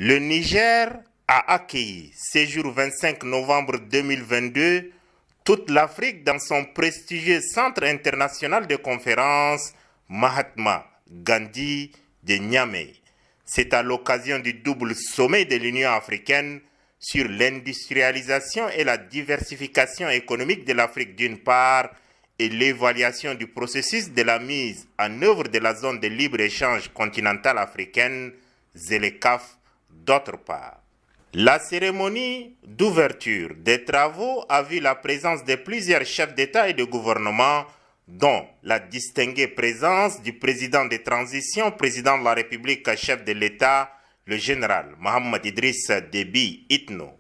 Le Niger a accueilli, séjour 25 novembre 2022, toute l'Afrique dans son prestigieux centre international de conférences Mahatma Gandhi de Niamey. C'est à l'occasion du double sommet de l'Union africaine sur l'industrialisation et la diversification économique de l'Afrique d'une part et l'évaluation du processus de la mise en œuvre de la zone de libre-échange continentale africaine, ZLECAf, d'autre part. La cérémonie d'ouverture des travaux a vu la présence de plusieurs chefs d'État et de gouvernement, dont la distinguée présence du président de transition, président de la République, chef de l'État, le général Mohamed Idriss Déby Itno.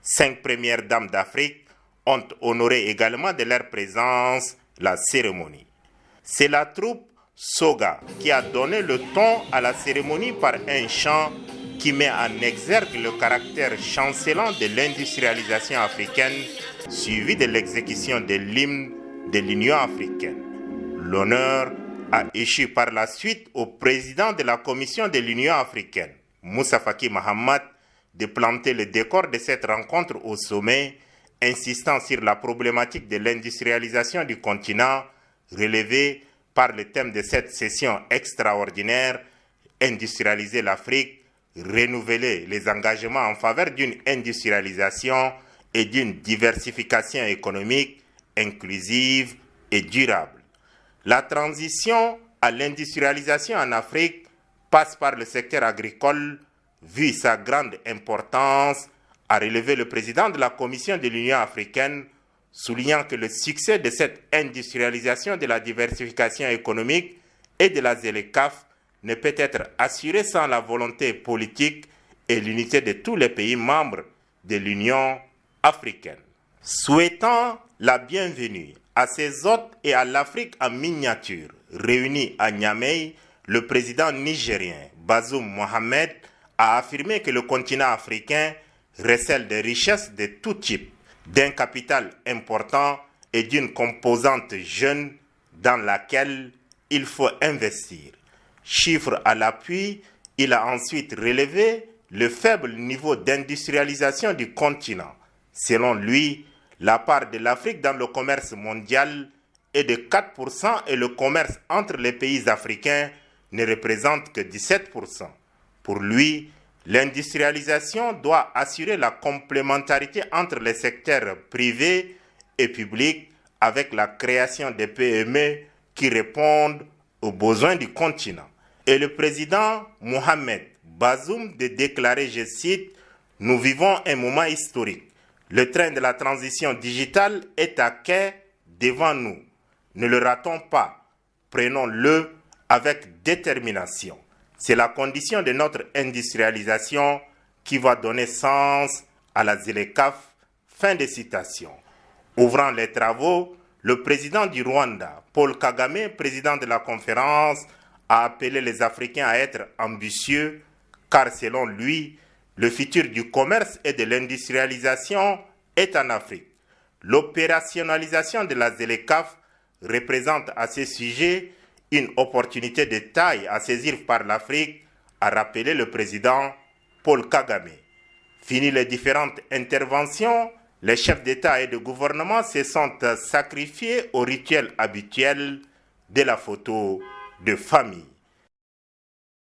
5 premières dames d'Afrique ont honoré également de leur présence la cérémonie. C'est la troupe Soga qui a donné le ton à la cérémonie par un chant qui met en exergue le caractère chancelant de l'industrialisation africaine, suivi de l'exécution de l'hymne de l'Union africaine. L'honneur a échu par la suite au président de la Commission de l'Union africaine, Moussa Faki Mahamat, de planter le décor de cette rencontre au sommet, insistant sur la problématique de l'industrialisation du continent, relevée par le thème de cette session extraordinaire, industrialiser l'Afrique, renouveler les engagements en faveur d'une industrialisation et d'une diversification économique inclusive et durable. La transition à l'industrialisation en Afrique passe par le secteur agricole, vu sa grande importance, a relevé le président de la Commission de l'Union africaine, soulignant que le succès de cette industrialisation de la diversification économique et de la ZLECAf ne peut être assuré sans la volonté politique et l'unité de tous les pays membres de l'Union africaine. Souhaitant la bienvenue à ses hôtes et à l'Afrique en miniature, réunis à Niamey, le président nigérien Bazoum Mohamed a affirmé que le continent africain recèle des richesses de tout type, d'un capital important et d'une composante jeune dans laquelle il faut investir. Chiffre à l'appui, il a ensuite relevé le faible niveau d'industrialisation du continent. Selon lui, la part de l'Afrique dans le commerce mondial est de 4% et le commerce entre les pays africains ne représente que 17%. Pour lui, l'industrialisation doit assurer la complémentarité entre les secteurs privés et publics avec la création de PME qui répondent aux besoins du continent. Et le président Mohamed Bazoum de déclarer, je cite, « Nous vivons un moment historique. Le train de la transition digitale est à quai devant nous. Ne le ratons pas. Prenons-le avec détermination. C'est la condition de notre industrialisation qui va donner sens à la ZLECAf. » Fin de citation. Ouvrant les travaux, le président du Rwanda, Paul Kagame, président de la conférence, a appelé les Africains à être ambitieux, car selon lui, le futur du commerce et de l'industrialisation est en Afrique. L'opérationnalisation de la ZLECAf représente à ce sujet une opportunité de taille à saisir par l'Afrique, a rappelé le président Paul Kagame. Fini les différentes interventions, les chefs d'État et de gouvernement se sont sacrifiés au rituel habituel de la photo de famille.